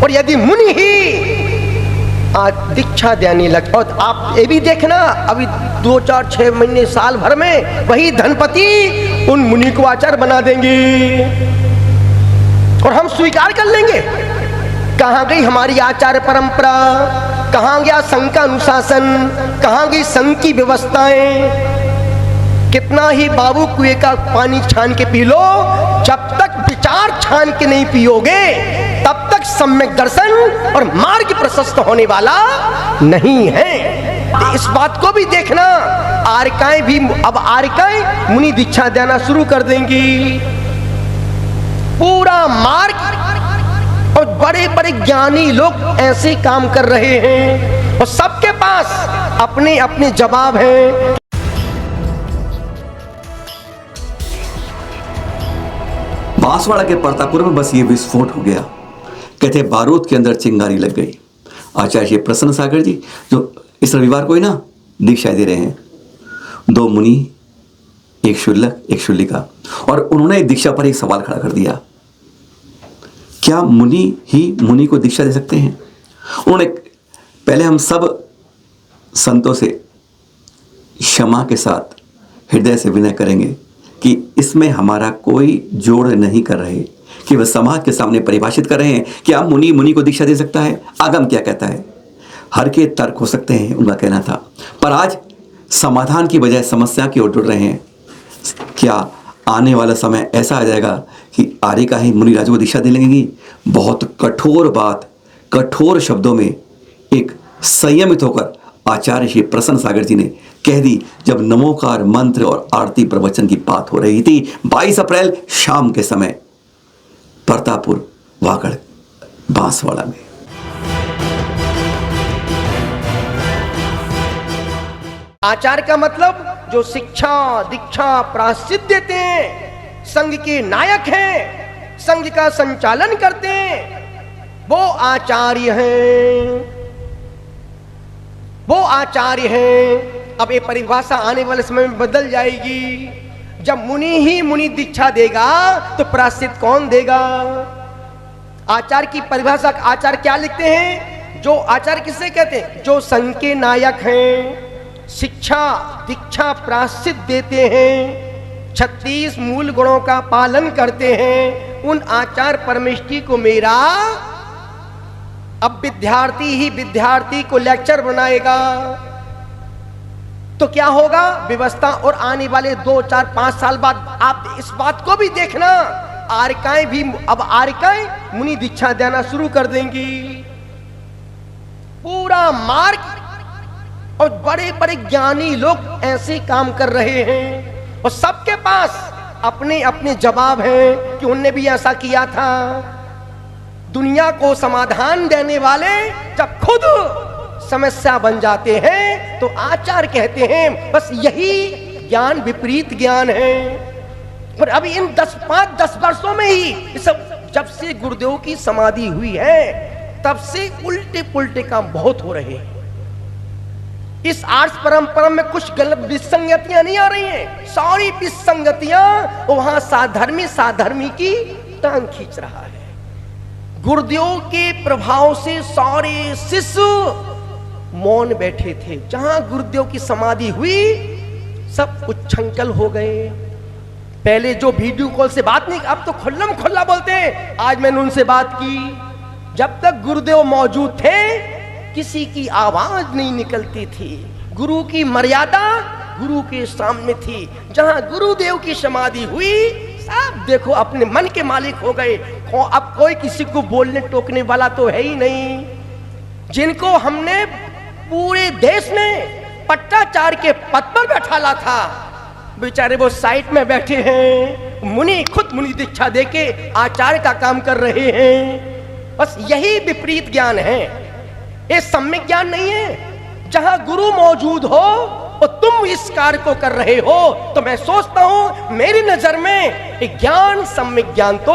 और यदि मुनि ही आज दीक्षा देने लगे, और आप ये भी देखना अभी 2, 4, 6 महीने साल भर में वही धनपति उन मुनि को आचार्य बना देंगे और हम स्वीकार कर लेंगे। कहाँ गई हमारी आचार्य परंपरा, कहाँ गया संघ का अनुशासन, कहाँ गई संघ की व्यवस्थाएं। कितना ही बाबू कुएं का पानी छान के पी लो, जब तक विचार छान के नहीं पियोगे तब तक सम्यक दर्शन और मार्ग प्रशस्त होने वाला नहीं है। इस बात को भी देखना, आर्काएं भी अब आर्काएं मुनि दीक्षा देना शुरू कर देंगी। पूरा मार्ग और बड़े बड़े ज्ञानी लोग ऐसे काम कर रहे हैं और सबके पास अपने अपने जवाब हैं। बांसवाड़ा के प्रतापपुर में बस ये विस्फोट हो गया। कहते बारूद के अंदर चिंगारी लग गई। आचार्य प्रसन्न सागर जी जो इस रविवार को ही ना दीक्षा दे रहे हैं, 2 मुनि, एक शुल्लक एक शुल्लिका, और उन्होंने दीक्षा पर एक सवाल खड़ा कर दिया, क्या मुनि ही मुनि को दीक्षा दे सकते हैं? उन्होंने पहले हम सब संतों से क्षमा के साथ हृदय से विनय करेंगे कि इसमें हमारा कोई जोड़ नहीं कर रहे कि वह समाज के सामने परिभाषित कर रहे हैं कि आप मुनि मुनि को दीक्षा दे सकता है, आगम क्या कहता है। हर के तर्क हो सकते हैं, उनका कहना था, पर आज समाधान की बजाय समस्या की ओर जुड़ रहे हैं। क्या आने वाला समय ऐसा आ जाएगा कि आर्य ही मुनि राज को दीक्षा दे लेंगी? बहुत कठोर बात, कठोर शब्दों में एक संयमित होकर आचार्य श्री प्रसन्न सागर जी ने कह दी जब नमोकार मंत्र और आरती प्रवचन की बात हो रही थी। 22 अप्रैल शाम के समय प्रतापपुर वागड़ बांसवाड़ा में। आचार्य का मतलब जो शिक्षा दीक्षा प्रायश्चित देते हैं, संघ के नायक हैं, संघ का संचालन करते हैं, वो आचार्य हैं, वो आचार्य हैं। अब ये परिभाषा आने वाले समय में बदल जाएगी। जब मुनि ही मुनि दीक्षा देगा तो प्रायश्चित कौन देगा? आचार्य की परिभाषा आचार्य क्या लिखते हैं? जो आचार्य किसे कहते हैं? जो संघ के नायक हैं, शिक्षा दीक्षा प्रायश्चित देते हैं, 36 मूल गुणों का पालन करते हैं, उन आचार्य परमेष्ठी को मेरा। अब विद्यार्थी ही विद्यार्थी को लेक्चर बनाएगा तो क्या होगा व्यवस्था। और आने वाले 2, 4, 5 साल बाद आप इस बात को भी देखना, आर्काएं भी अब आर्काएं मुनि दीक्षा देना शुरू कर देंगी। पूरा मार्ग और बड़े बड़े ज्ञानी लोग ऐसे काम कर रहे हैं और सबके पास अपने अपने जवाब हैं कि उनने भी ऐसा किया था। दुनिया को समाधान देने वाले जब खुद समस्या बन जाते हैं तो आचार्य कहते हैं बस यही ज्ञान विपरीत ज्ञान है। पर अभी इन 5-10 वर्षों में ही सब, जब से गुरुदेव की समाधि हुई है तब से उल्टे पुल्टे काम बहुत हो रहे हैं। इस आर्ष परंपरा में कुछ गलत विसंगतियां नहीं आ रही हैं, सारी विसंगतियां वहां साधर्मी की टांग खींच रहा है। गुरुदेव के प्रभाव से सारे शिष्य मौन बैठे थे। जहां गुरुदेव की समाधि हुई सब उच्छृंखल हो गए। पहले जो वीडियो कॉल से बात नहीं, अब तो खुल्लम खुल्ला बोलते हैं। आज मैंने उनसे बात की, जब तक गुरुदेव मौजूद थे किसी की आवाज नहीं निकलती थी। गुरु की मर्यादा गुरु के सामने थी। जहां गुरुदेव की समाधि हुई सब देखो अपने मन के मालिक हो गए। अब कोई किसी को बोलने टोकने वाला तो है ही नहीं। जिनको हमने पूरे देश ने पट्टाचार के पद पर बैठाला था, बेचारे वो साइड में बैठे हैं। मुनि खुद मुनि दीक्षा देके आचार्य का काम कर रहे हैं। बस यही विपरीत ज्ञान है, ये सम्यक ज्ञान नहीं है। जहां गुरु मौजूद हो और तुम इस कार्य को कर रहे हो तो मैं सोचता हूं मेरी नजर में एक ज्ञान सम्यक ज्ञान तो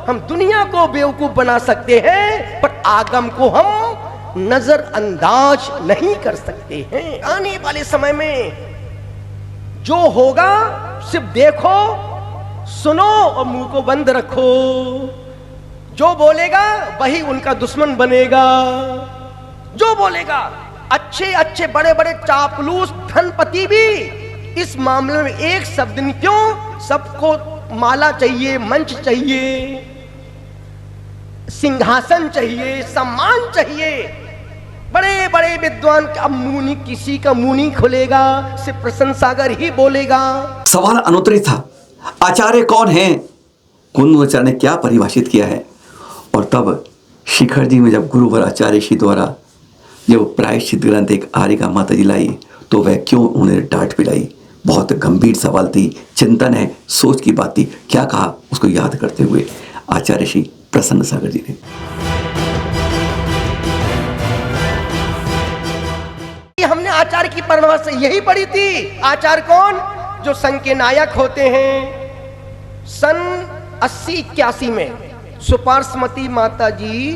हम दुनिया को बेवकूफ बना सकते हैं पर आगम को हम नजरअंदाज नहीं कर सकते हैं। आने वाले समय में जो होगा सिर्फ देखो सुनो और मुंह को बंद रखो। जो बोलेगा वही उनका दुश्मन बनेगा। जो बोलेगा, अच्छे अच्छे बड़े बड़े चापलूस धनपति भी इस मामले में एक शब्द नहीं, क्यों? सबको माला चाहिए, मंच चाहिए, सिंहासन चाहिए, सम्मान चाहिए। बड़े बड़े विद्वान, अब मुनि, किसी का मुंह नहीं खुलेगा, सिर्फ प्रसन्न सागर ही बोलेगा। सवाल अनुत्तरित था। आचार्य कौन है? कुंदवचर ने क्या परिभाषित किया है? और तब शिखर जी में जब गुरुवर आचार्य श्री द्वारा जब प्रायश्चित ग्रंथ एक आर्यिका माता जी लाई, तो वह क्यों उन्हें डांट पिलाई? बहुत गंभीर सवाल थी, चिंतन है, सोच की बात थी। क्या कहा उसको याद करते हुए आचार्य श्री प्रसन्न सागर जी ने। हमने आचार्य की परिभाषा यही पढ़ी थी। आचार्य कौन? जो संघ के नायक होते हैं। सन 80-81 में सुपार्श्वती माता जी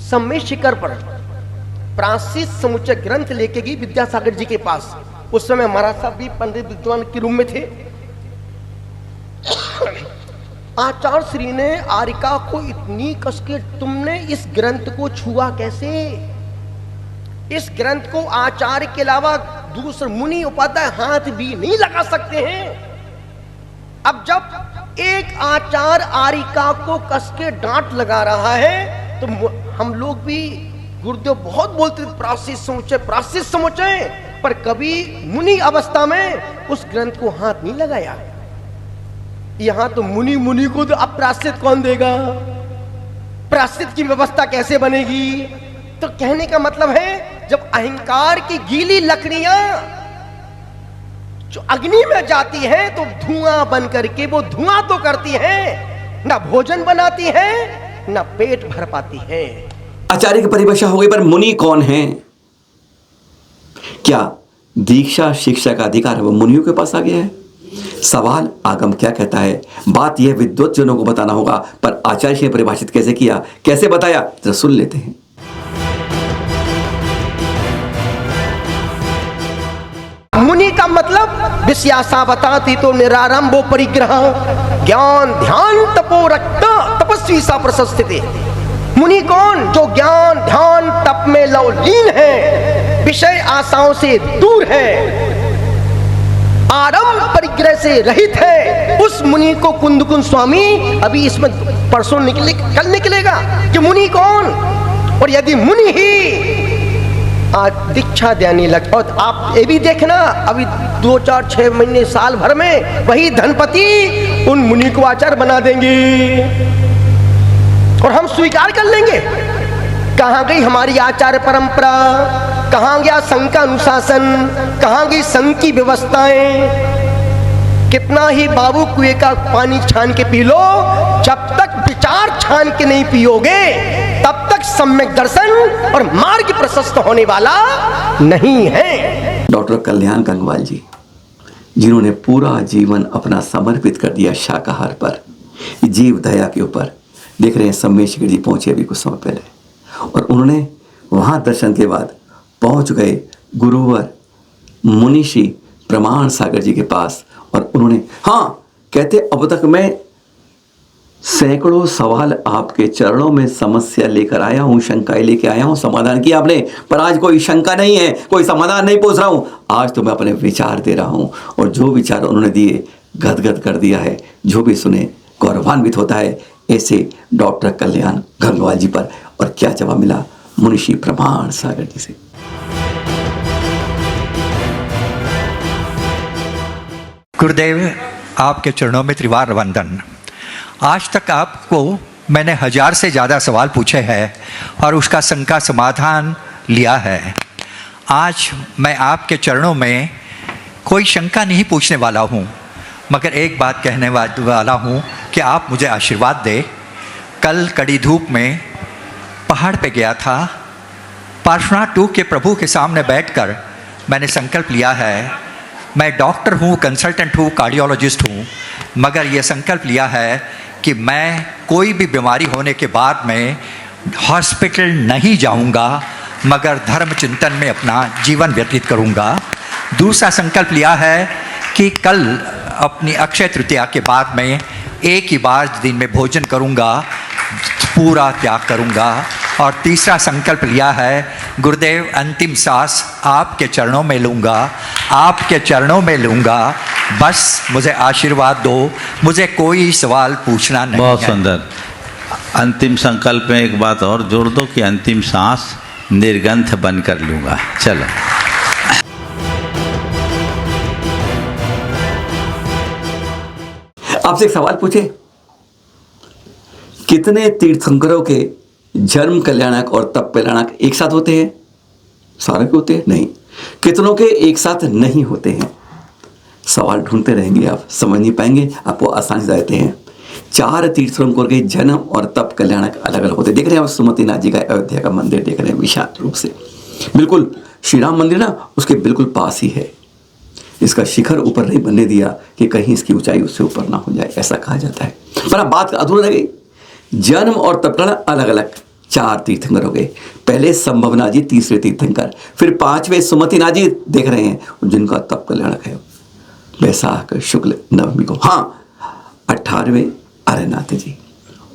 समय शिखर पर प्राचीन समुच्चय ग्रंथ लेके गई विद्यासागर जी के पास। उस समय महाराज साहब भी पंडित विद्वान के रूप में थे। आचार्य श्री ने आर्यिका को इतनी कस के, तुमने इस ग्रंथ को छुआ कैसे? इस ग्रंथ को आचार्य के अलावा दूसरे मुनि उपाध्याय हाथ भी नहीं लगा सकते हैं। अब जब एक आचार्य आर्यिका को कस के डांट लगा रहा है, तो हम लोग भी, गुरुदेव बहुत बोलते थे प्राचीन समुच्चय, पर कभी मुनि अवस्था में उस ग्रंथ को हाथ नहीं लगाया। यहां तो मुनि को तो अब प्रायश्चित कौन देगा? प्रायश्चित की व्यवस्था कैसे बनेगी? तो कहने का मतलब है, जब अहंकार की गीली लकड़ियां जो अग्नि में जाती हैं, तो धुआं बन करके वो धुआं तो करती हैं, ना भोजन बनाती हैं, ना पेट भर पाती है। आचार्य की परिभाषा हो गई, पर मुनि कौन है? क्या दीक्षा शिक्षा का अधिकार वो मुनियों के पास आ गया है? सवाल आगम क्या कहता है? बात यह विद्वत जनों को बताना होगा, पर आचार्य ने परिभाषित कैसे किया, कैसे बताया, जरा सुन लेते हैं। मुनि का मतलब विषयासा बताती तो निरारंभो परिग्रह ज्ञान ध्यान तपो रक्त तपस्वी सा प्रशस्ति। मुनि कौन? जो ज्ञान ध्यान तप में लवलीन है, विषय आशाओं से दूर है, आरंभ परिग्रह से रहित है। उस मुनि को कुंद स्वामी अभी इसमें परसों निकले, कल निकलेगा कि मुनि कौन। और यदि मुनि ही आज दीक्षा देने लगे, और आप ये भी देखना, अभी 2, 4, 6 महीने साल भर में वही धनपति उन मुनि को आचार्य बना देंगे और हम स्वीकार कर लेंगे। कहां गई हमारी आचार्य परंपरा? कहां गया संघ का अनुशासन? कहां गई संघ की व्यवस्थाएं? कितना ही बाबू कुएं का पानी छान के पी लो, जब तक विचार छान के नहीं पियोगे, तब तक सम्यक दर्शन और मार्ग प्रशस्त होने वाला नहीं है। डॉक्टर कल्याण गंगवाल जी, जिन्होंने पूरा जीवन अपना समर्पित कर दिया शाकाहार पर, जीव दया के ऊपर। देख रहे हैं समय शिखर जी पहुंचे अभी कुछ समय पहले, और उन्होंने वहां दर्शन के बाद पहुंच गए गुरुवर मुनिषी प्रमाण सागर जी के पास। और उन्होंने कहते अब तक मैं सैकड़ों सवाल आपके चरणों में समस्या लेकर आया हूं, शंकाएं लेके आया हूं, समाधान किया आपने, पर आज कोई शंका नहीं है, कोई समाधान नहीं पूछ रहा हूं। आज तो मैं अपने विचार दे रहा हूं, और जो विचार उन्होंने दिए गदगद कर दिया है। जो भी सुने गौरवान्वित होता है ऐसे डॉक्टर कल्याण गंगवाल जी पर। और क्या जवाब मिला मुनिषी प्रमाण सागर जी से। गुरुदेव, आपके चरणों में त्रिवार वंदन। आज तक आपको मैंने 1000 से ज़्यादा सवाल पूछे हैं और उसका संघ का समाधान लिया है। आज मैं आपके चरणों में कोई शंका नहीं पूछने वाला हूँ, मगर एक बात कहने वाला हूँ कि आप मुझे आशीर्वाद दें। कल कड़ी धूप में पहाड़ पे गया था, पार्श्वनाथ 2 के प्रभु के सामने बैठकर मैंने संकल्प लिया है। मैं डॉक्टर हूँ, कंसल्टेंट हूँ, कार्डियोलॉजिस्ट हूँ, मगर ये संकल्प लिया है कि मैं कोई भी बीमारी होने के बाद में हॉस्पिटल नहीं जाऊँगा, मगर धर्म चिंतन में अपना जीवन व्यतीत करूँगा। दूसरा संकल्प लिया है कि कल अपनी अक्षय तृतीया के बाद में एक ही बार दिन में भोजन करूँगा, पूरा त्याग करूंगा। और तीसरा संकल्प लिया है, गुरुदेव अंतिम सांस आपके चरणों में लूँगा, आपके चरणों में लूँगा, बस मुझे आशीर्वाद दो, मुझे कोई सवाल पूछना नहीं बहुत है। सुंदर। अंतिम संकल्प में एक बात और जोड़ दो कि अंतिम सांस निर्गंथ बन कर लूँगा। चलो। आपसे एक सवाल पूछे, कितने तीर्थंकरों के जन्म कल्याणक और तप कल्याणक एक साथ होते हैं? सारे के होते हैं? नहीं। कितनों के एक साथ नहीं होते हैं? सवाल ढूंढते रहेंगे, आप समझ नहीं पाएंगे, आपको आसानी से देते हैं। 4 तीर्थंकरों के जन्म और तप कल्याणक अलग अलग होते हैं। देख रहे हैं आप सुमतिनाथ जी का अयोध्या का मंदिर देख रहे हैं, विशाल रूप से, बिल्कुल श्री राम मंदिर ना उसके बिल्कुल पास ही है। इसका शिखर ऊपर नहीं बनने दिया कि कहीं इसकी ऊंचाई उससे ऊपर ना हो जाए, ऐसा कहा जाता है। पर अब बात अधूरी रह गई। जन्म और तप कल्याण अलग अलग 4 तीर्थंकर हो गए। पहले संभवनाथ जी तीसरे तीर्थंकर, फिर 5वें सुमतिनाथ जी देख रहे हैं जिनका तप कल्याणक है वैशाख शुक्ल नवमी को। हाँ, 18वें आर्यनाथ जी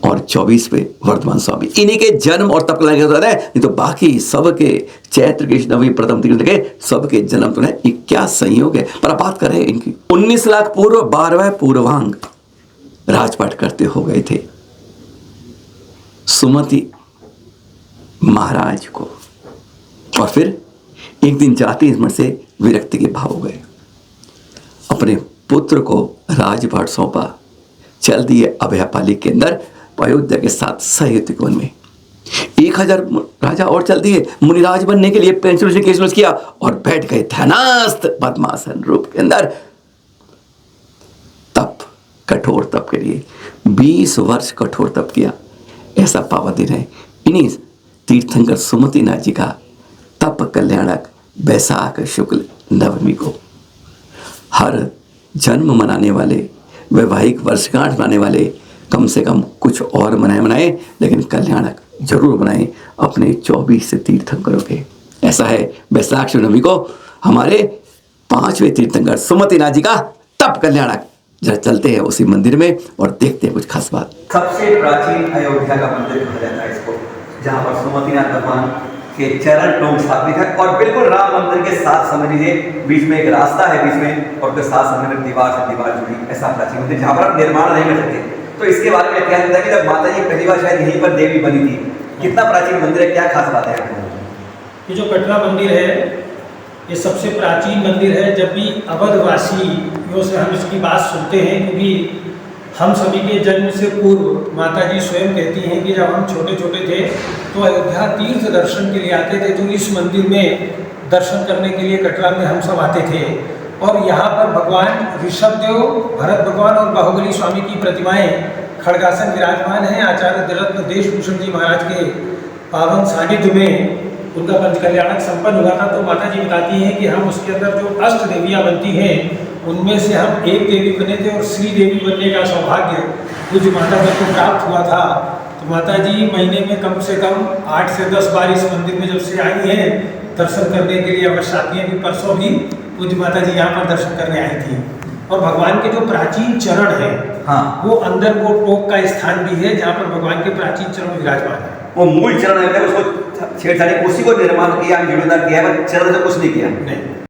और 24वें वर्धमान स्वामी, इन्हीं के जन्म और तप कल्याण होता है। नहीं तो बाकी सबके चैत्र कृष्ण नवमी प्रथम तीर्थ के सबके जन्म तो है। क्या संयोग है। पर अब बात करें इनकी, 19 लाख पूर्व 12वें पूर्वांग राजपाट करते हो गए थे सुमति महाराज को, और फिर एक दिन जाति स्मरण से विरक्ति के भाव हो गए। अपने पुत्र को राजपाट सौंपा, चल दिए अभयपाली के अंदर अयोध्या के साथ सह्युति वन में। 1000 राजा और चल दिए मुनिराज बनने के लिए, पेंशन से केस किया और बैठ गए ध्यानस्थ पद्मासन रूप के अंदर तप, कठोर तप के लिए 20 वर्ष कठोर तप किया। ऐसा पावन दिन है इन्हीं तीर्थंकर सुमतिनाथ जी का तप कल्याणक वैशाख शुक्ल नवमी को। हर जन्म मनाने वाले, वैवाहिक वर्षगांठ मनाने वाले कम से कम कुछ और मनाए, लेकिन कल्याणक जरूर बनाए अपने 24 तीर्थंकरों के। ऐसा है वैशाख शुक्ल नवमी को हमारे 5वें तीर्थंकर सुमतिनाथ जी का तप कल्याणक। जरा चलते हैं उसी मंदिर में और देखते हैं कुछ खास बात। सबसे प्राचीन अयोध्या का मंदिर कहा जाता है इसको, जहाँ पर सुमतिनाथ भगवान के चरण टोंक स्थापित है और बिल्कुल राम मंदिर के साथ समझ लीजिए बीच में एक रास्ता है बीच में, और उसके साथ समझ लीजिए दीवार से दीवार जुड़ी, ऐसा प्राचीन मंदिर जहाँ पर आप निर्माण नहीं कर सकते। तो इसके बारे में क्या होता है कि जब माता जी पहली बार शायद यहीं पर देवी बनी थी, कितना प्राचीन मंदिर है, क्या खास बात है? ये जो कटरा मंदिर है ये सबसे प्राचीन मंदिर है। जब भी अवधवासियों से हम इसकी बात सुनते हैं, क्योंकि हम सभी के जन्म से पूर्व माता जी स्वयं कहती हैं कि जब हम छोटे छोटे थे तो अयोध्या तीर्थ दर्शन के लिए आते थे, जो इस मंदिर में दर्शन करने के लिए कटरा में हम सब आते थे। और यहाँ पर भगवान ऋषभदेव, भरत भगवान और बाहुबली स्वामी की प्रतिमाएं खड़गासन विराजमान हैं। आचार्य रत्न देशभूषण जी महाराज के पावन सानिध्य में उनका पंचकल्याणक संपन्न हुआ था। तो माता जी बताती हैं कि हम उसके अंदर जो अष्ट देवियाँ बनती हैं उनमें से हम एक देवी बने थे और श्री देवी बनने का सौभाग्य कुछ माता जी को प्राप्त हुआ था। तो माता जी महीने में कम से कम 8 से 10 बार इस मंदिर में जब से आई हैं दर्शन करने के लिए अवश्य आती हैं। परसों भी पूज्य माता जी यहाँ पर दर्शन करने आई थी। और भगवान के जो प्राचीन चरण है, हाँ, वो अंदर वो टोक का स्थान भी है जहाँ पर भगवान के प्राचीन चरण विराजमान है। वो मूल चरण है, उसको छेड़छाड़ी उसी को निर्माण किया, जीर्णोद्धार किया है, चरण से कुछ नहीं किया। नहीं।